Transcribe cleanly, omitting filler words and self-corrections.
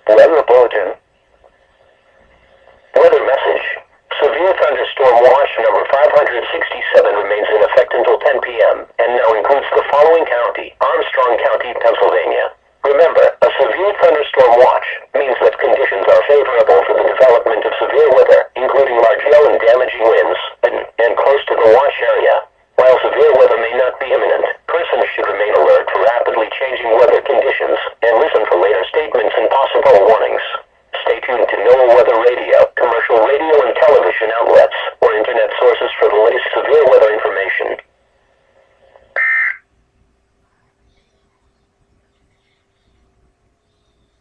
Weather bulletin. Weather message. Severe thunderstorm watch number 567 remains in effect until 10 p.m. and now includes the following county: Armstrong County, Pennsylvania.